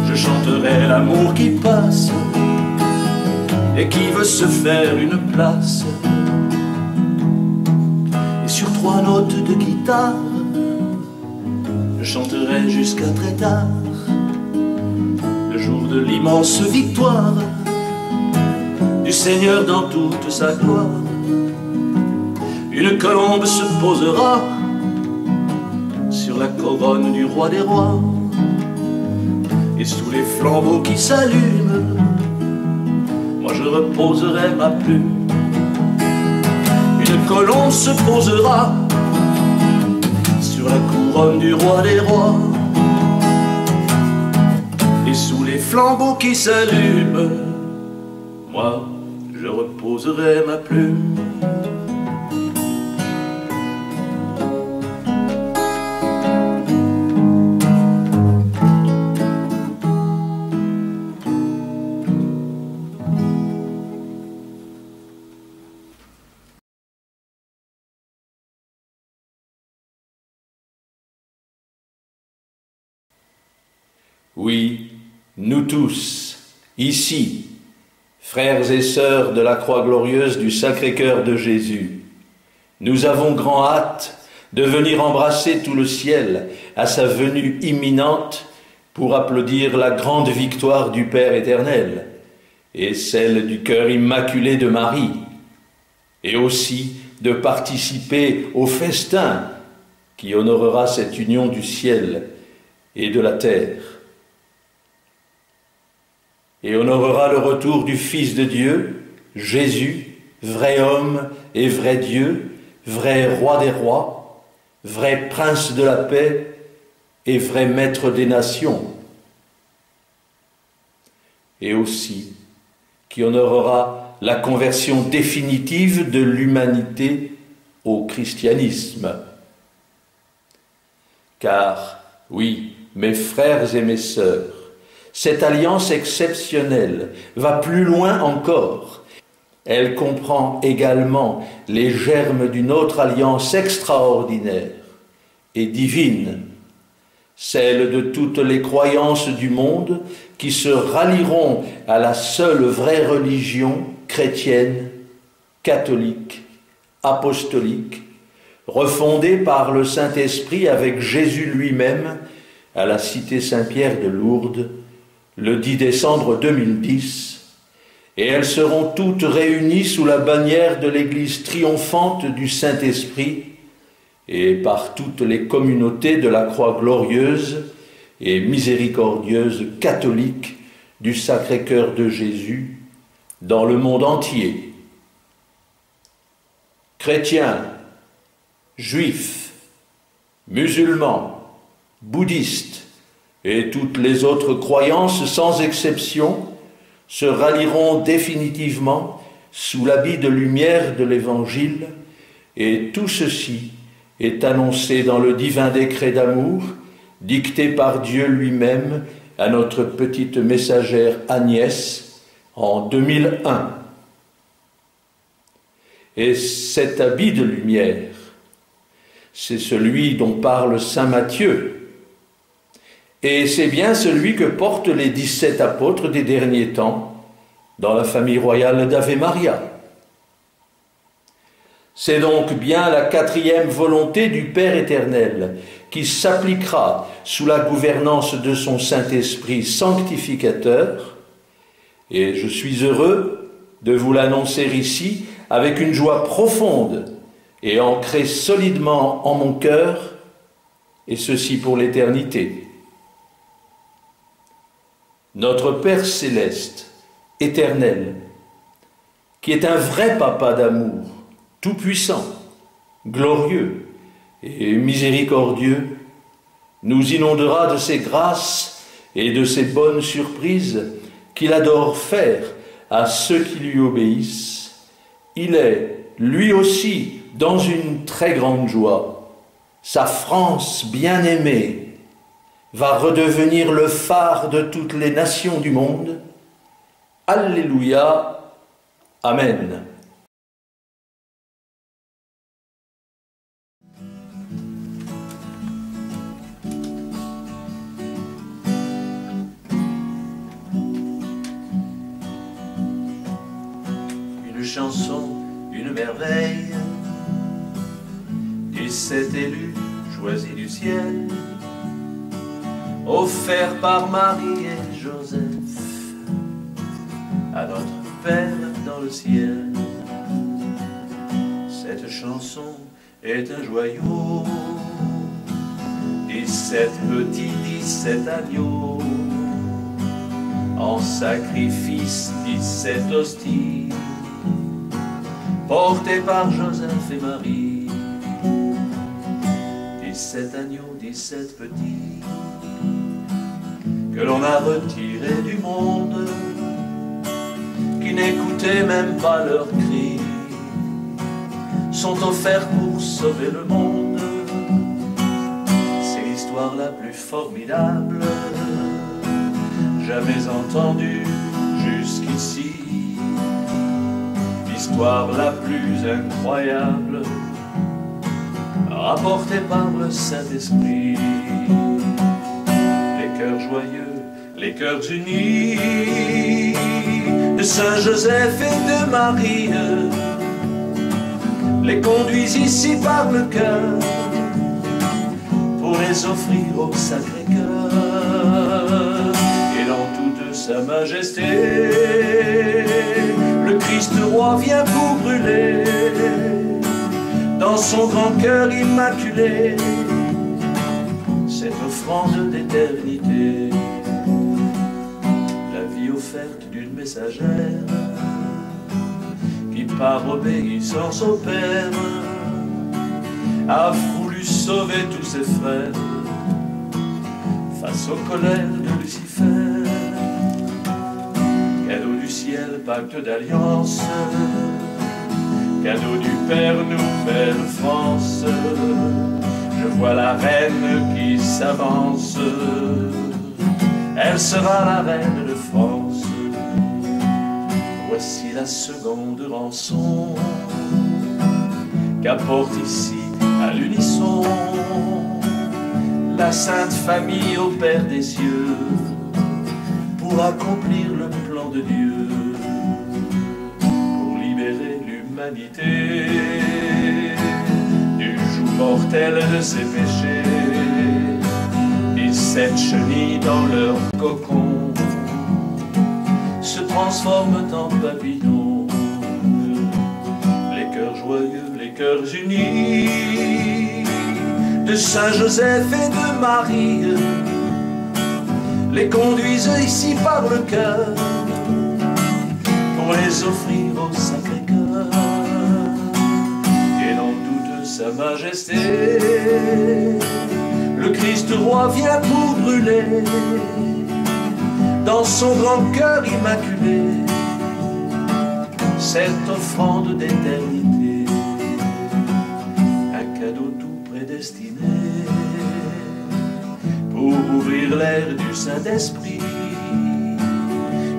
je chanterai l'amour qui passe et qui veut se faire une place. Et sur 3 notes de guitare, je chanterai jusqu'à très tard, le jour de l'immense victoire du Seigneur dans toute sa gloire. Une colombe se posera sur la couronne du roi des rois, et sous les flambeaux qui s'allument, moi je reposerai ma plume. Une colombe se posera sur la couronne du roi des rois, et sous les flambeaux qui s'allument, moi je reposerai ma plume. Oui, nous tous, ici, frères et sœurs de la croix glorieuse du Sacré-Cœur de Jésus, nous avons grand hâte de venir embrasser tout le ciel à sa venue imminente pour applaudir la grande victoire du Père éternel et celle du cœur immaculé de Marie, et aussi de participer au festin qui honorera cette union du ciel et de la terre, et honorera le retour du Fils de Dieu, Jésus, vrai homme et vrai Dieu, vrai roi des rois, vrai prince de la paix et vrai maître des nations, et aussi qui honorera la conversion définitive de l'humanité au christianisme. Car, oui, mes frères et mes sœurs, cette alliance exceptionnelle va plus loin encore. Elle comprend également les germes d'une autre alliance extraordinaire et divine, celle de toutes les croyances du monde qui se rallieront à la seule vraie religion chrétienne, catholique, apostolique, refondée par le Saint-Esprit avec Jésus lui-même à la cité Saint-Pierre de Lourdes, le 10 décembre 2010, et elles seront toutes réunies sous la bannière de l'Église triomphante du Saint-Esprit et par toutes les communautés de la croix glorieuse et miséricordieuse catholique du Sacré-Cœur de Jésus dans le monde entier. Chrétiens, juifs, musulmans, bouddhistes, et toutes les autres croyances sans exception se rallieront définitivement sous l'habit de lumière de l'Évangile, et tout ceci est annoncé dans le divin décret d'amour, dicté par Dieu lui-même à notre petite messagère Agnès en 2001. Et cet habit de lumière, c'est celui dont parle saint Matthieu. Et c'est bien celui que portent les 17 apôtres des derniers temps dans la famille royale d'Ave Maria. C'est donc bien la 4e volonté du Père éternel qui s'appliquera sous la gouvernance de son Saint-Esprit sanctificateur. Et je suis heureux de vous l'annoncer ici avec une joie profonde et ancrée solidement en mon cœur, et ceci pour l'éternité. Notre Père céleste, éternel, qui est un vrai papa d'amour, tout-puissant, glorieux et miséricordieux, nous inondera de ses grâces et de ses bonnes surprises qu'il adore faire à ceux qui lui obéissent. Il est, lui aussi, dans une très grande joie. Sa France bien-aimée va redevenir le phare de toutes les nations du monde. Alléluia. Amen. Une chanson, une merveille, 17 élus choisis du ciel, offerts par Marie et Joseph à notre Père dans le ciel. Cette chanson est un joyau, 17 petits, 17 agneaux, en sacrifice 17 hosties, portés par Joseph et Marie. 17 agneaux, 17 petits, que l'on a retirés du monde, qui n'écoutaient même pas leurs cris, sont offerts pour sauver le monde. C'est l'histoire la plus formidable jamais entendue jusqu'ici, l'histoire la plus incroyable rapportée par le Saint-Esprit. Les cœurs joyeux, les cœurs unis de Saint Joseph et de Marie les conduisent ici par le cœur pour les offrir au Sacré-Cœur. Et dans toute sa majesté, le Christ roi vient pour brûler dans son grand cœur immaculé cette offrande d'éternité. La vie offerte d'une messagère qui par obéissance au Père a voulu sauver tous ses frères face aux colères de Lucifer. Cadeau du ciel, pacte d'alliance, cadeau du Père, nouvelle France. Je vois la reine qui s'avance, elle sera la reine de France. Voici la seconde rançon qu'apporte ici à l'unisson la Sainte Famille au Père des cieux pour accomplir le plan de Dieu, pour libérer l'humanité du joug mortel de ses péchés. 17 chenilles dans leur cocon se transforment en papillons. Les cœurs joyeux, les cœurs unis de Saint Joseph et de Marie les conduisent ici par le cœur pour les offrir au Sacré-Cœur. Et dans toute sa majesté, le Christ roi vient pour brûler dans son grand cœur immaculé cette offrande d'éternité, un cadeau tout l'air du Saint-Esprit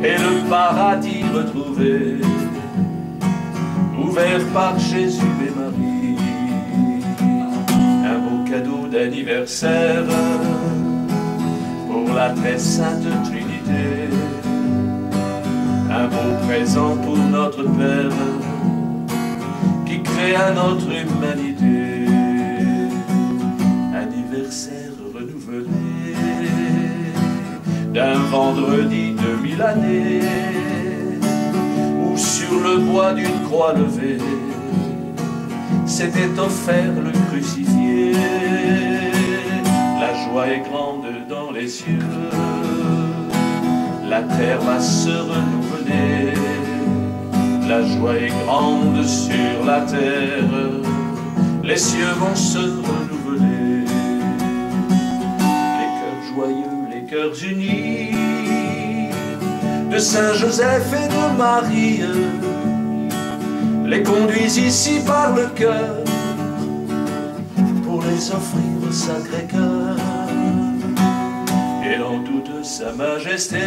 et le paradis retrouvé, ouvert par Jésus et Marie. Un beau cadeau d'anniversaire pour la très sainte Trinité, un beau présent pour notre Père qui créa notre humanité. Anniversaire renouvelé d'un vendredi de 1000 années, où sur le bois d'une croix levée s'était offert le crucifié. La joie est grande dans les cieux, la terre va se renouveler. La joie est grande sur la terre, les cieux vont se renouveler. Les cœurs joyeux, les cœurs unis de Saint Joseph et de Marie les conduisent ici par le cœur pour les offrir au Sacré-Cœur. Et dans toute sa majesté,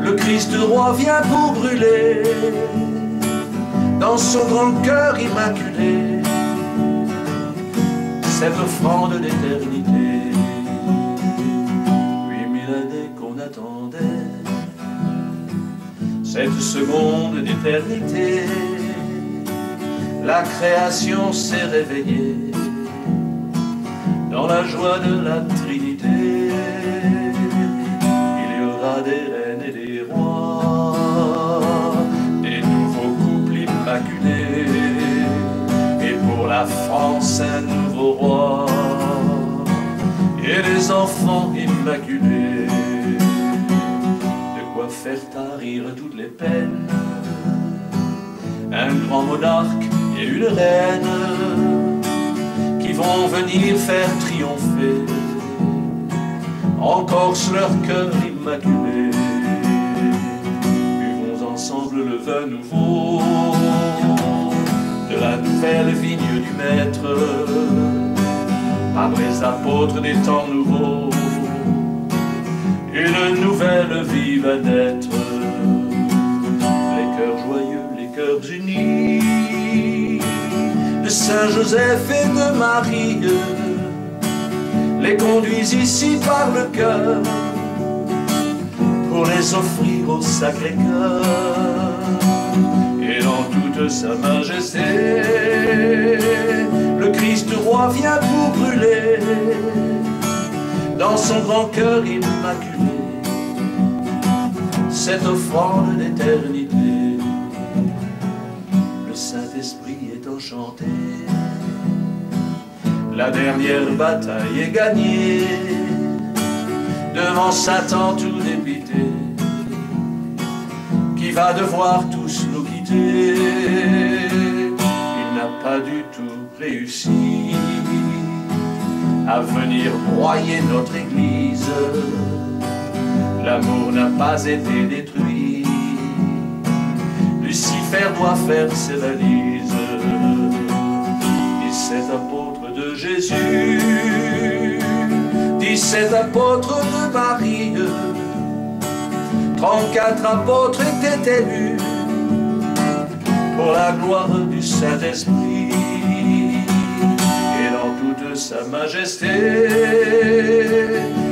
le Christ roi vient pour brûler dans son grand cœur immaculé cette offrande d'éternité. 8000 années qu'on attendait, cette seconde d'éternité, la création s'est réveillée dans la joie de la Trinité. Il y aura des reines et des rois, des nouveaux couples immaculés, et pour la France un nouveau roi, et des enfants immaculés. De quoi faire tarir toutes les peines, un grand monarque et une reine qui vont venir faire triompher en Corse leur cœur immaculé. Buvons ensemble le vin nouveau de la nouvelle vigne du Maître, par les apôtres des temps nouveaux, une nouvelle vie va naître. Les cœurs joyeux, les cœurs unis de Saint Joseph et de Marie les conduisent ici par le cœur pour les offrir au Sacré-Cœur. Et dans toute sa majesté, le Christ roi vient pour brûler dans son grand cœur immaculé cette offrande d'éternité. Le Saint-Esprit est enchanté, la dernière bataille est gagnée, devant Satan tout dépité, qui va devoir tous nous quitter. Il n'a pas du tout réussi à venir broyer notre Église. L'amour n'a pas été détruit, Lucifer doit faire ses valises. 17 apôtres de Jésus, 17 apôtres de Marie, 34 apôtres étaient élus pour la gloire du Saint-Esprit. Et dans toute sa majesté,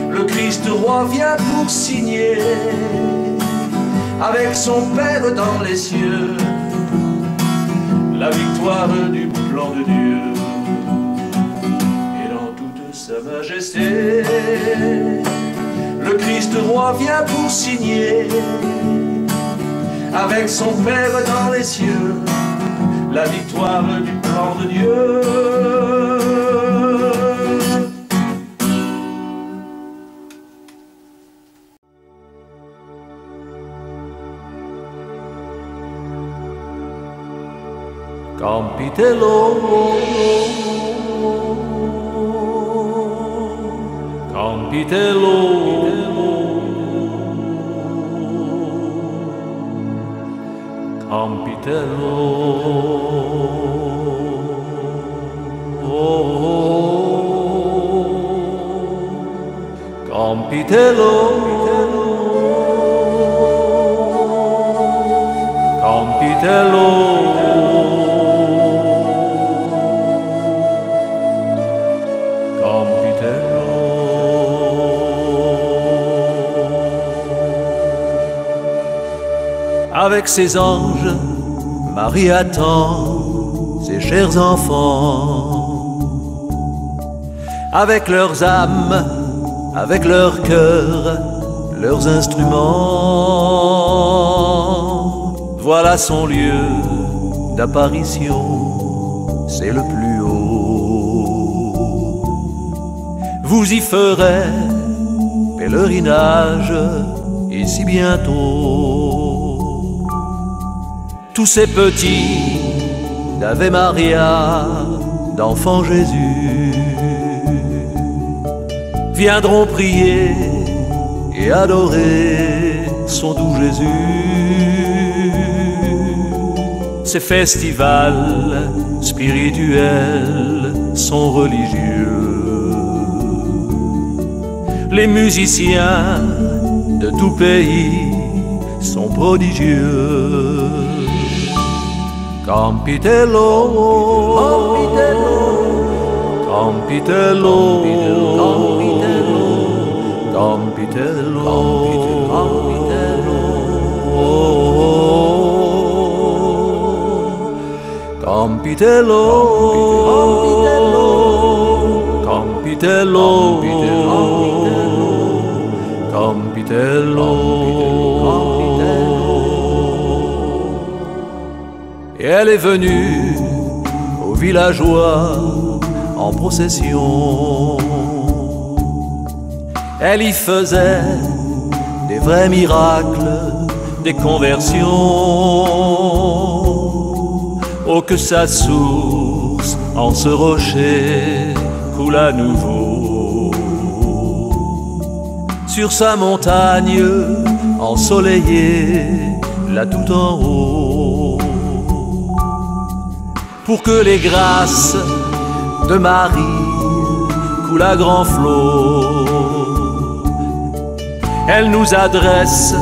le Christ roi vient pour signer avec son Père dans les cieux la victoire du plan de Dieu. Et dans toute sa majesté, le Christ roi vient pour signer avec son Père dans les cieux la victoire du plan de Dieu. Campitello, Campitello, Campitello. Campitello, Campitello, Campitello. Avec ses anges, Marie attend ses chers enfants. Avec leurs âmes, avec leur cœur, leurs instruments. Voilà son lieu d'apparition, c'est le plus haut. Vous y ferez pèlerinage ici bientôt. Tous ces petits d'Ave Maria, d'enfant Jésus, viendront prier et adorer son doux Jésus. Ces festivals spirituels sont religieux. Les musiciens de tout pays sont prodigieux. Campitello, Campitello, Campitello, Campitello, Campitello, Campitello, Campitello, Campitello. Et elle est venue aux villageois en procession. Elle y faisait des vrais miracles, des conversions. Oh, que sa source en ce rocher coule à nouveau. Sur sa montagne ensoleillée, là tout en haut. Pour que les grâces de Marie coulent à grands flots, elle nous adresse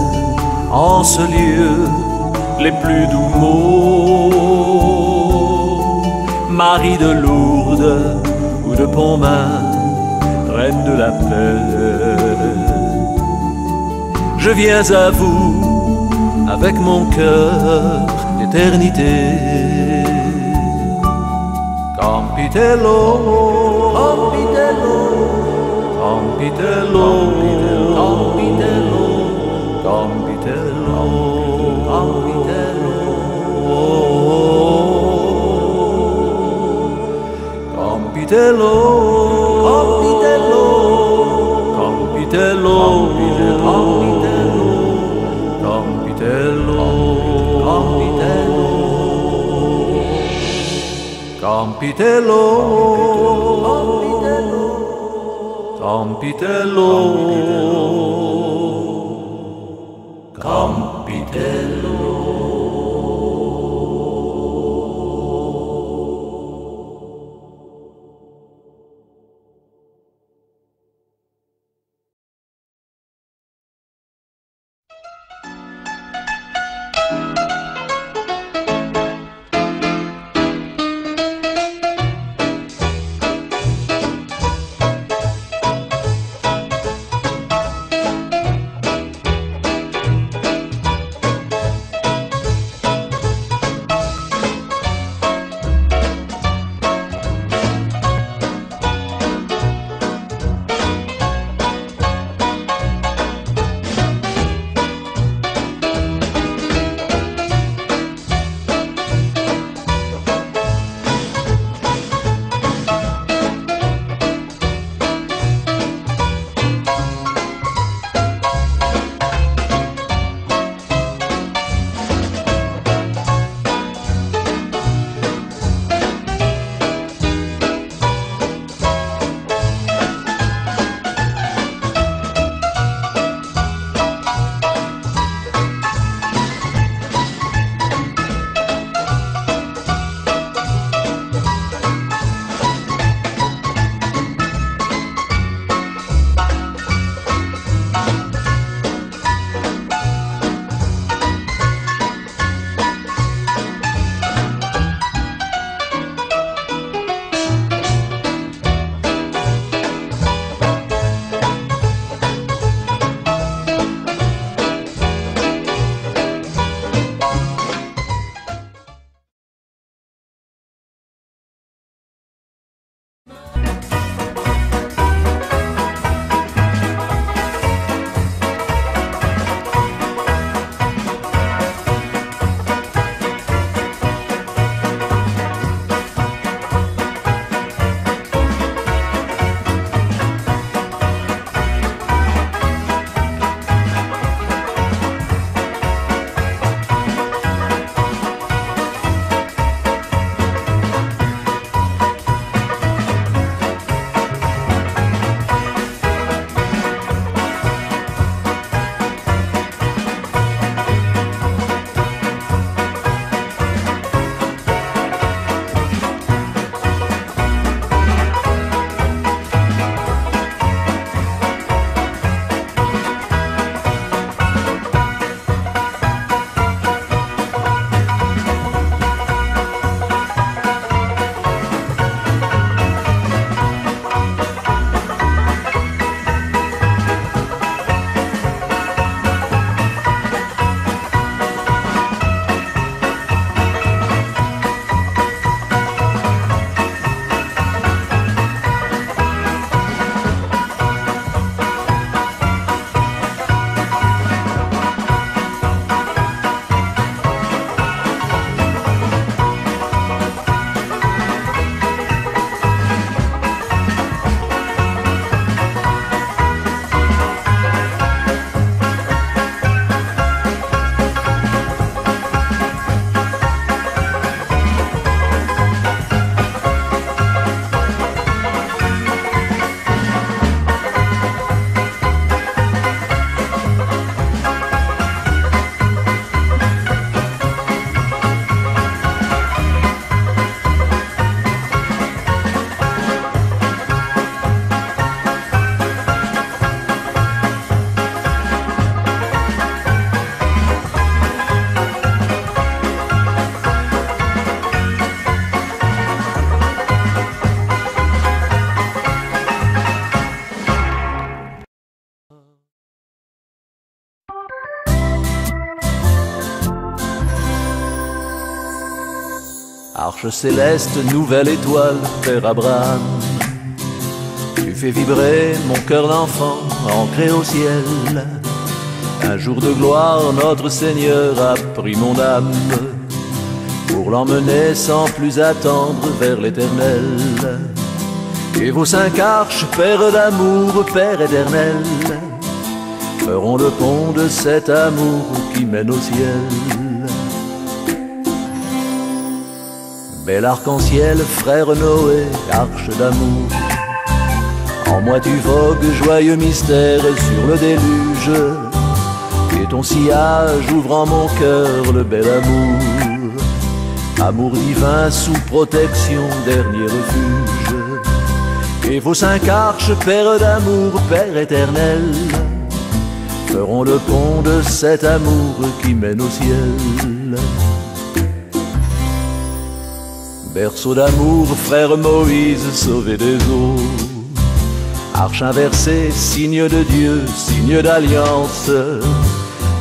en ce lieu les plus doux mots. Marie de Lourdes ou de Pontmain, reine de la paix, je viens à vous avec mon cœur d'éternité. Campitello, Campitello, Campitello, Campitello, Campitello, Campitello, Campitello, Campitello, Campitello, Campitello, Campitello, Campitello. Arche céleste, nouvelle étoile, Père Abraham. Tu fais vibrer mon cœur d'enfant, ancré au ciel. Un jour de gloire, notre Seigneur a pris mon âme pour l'emmener sans plus attendre vers l'éternel. Et vos 5 arches, Père d'amour, Père éternel, feront le pont de cet amour qui mène au ciel. Bel arc-en-ciel, frère Noé, arche d'amour, en moi tu vogues, joyeux mystère sur le déluge. Et ton sillage ouvre en mon cœur le bel amour, amour divin sous protection, dernier refuge. Et vos 5 arches, Père d'amour, Père éternel, feront le pont de cet amour qui mène au ciel. Berceau d'amour, frère Moïse, sauvé des eaux, arche inversée, signe de Dieu, signe d'alliance.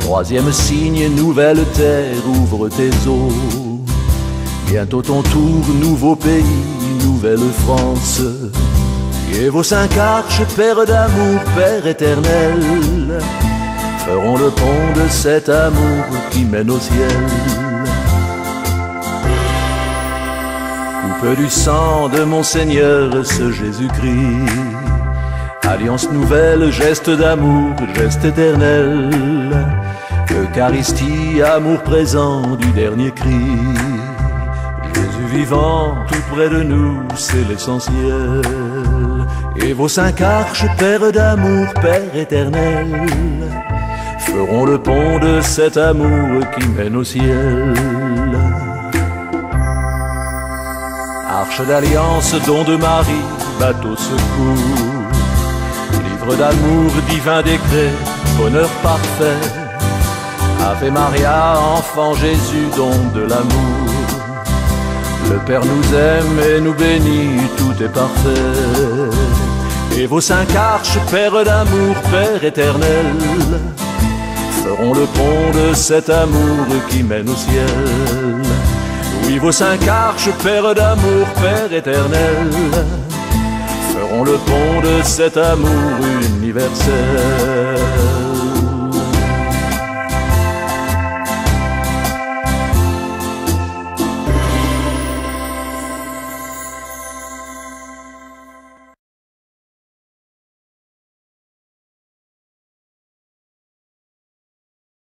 3e signe, nouvelle terre, ouvre tes eaux. Bientôt ton tour, nouveau pays, nouvelle France. Et vos 5 arches, Père d'amour, Père éternel, feront le pont de cet amour qui mène au ciel. Coupe du sang de mon Seigneur, ce Jésus-Christ, alliance nouvelle, geste d'amour, geste éternel. Eucharistie, amour présent du dernier cri. Jésus vivant, tout près de nous, c'est l'essentiel. Et vos 5 arches, Père d'amour, Père éternel, feront le pont de cet amour qui mène au ciel. Arche d'alliance, don de Marie, bateau secours, livre d'amour, divin décret, bonheur parfait. Ave Maria, enfant Jésus, don de l'amour. Le Père nous aime et nous bénit, tout est parfait. Et vos 5 arches, Père d'amour, Père éternel, feront le pont de cet amour qui mène au ciel. Oui, vos 5 arches, Père d'amour, Père éternel, feront le pont de cet amour universel.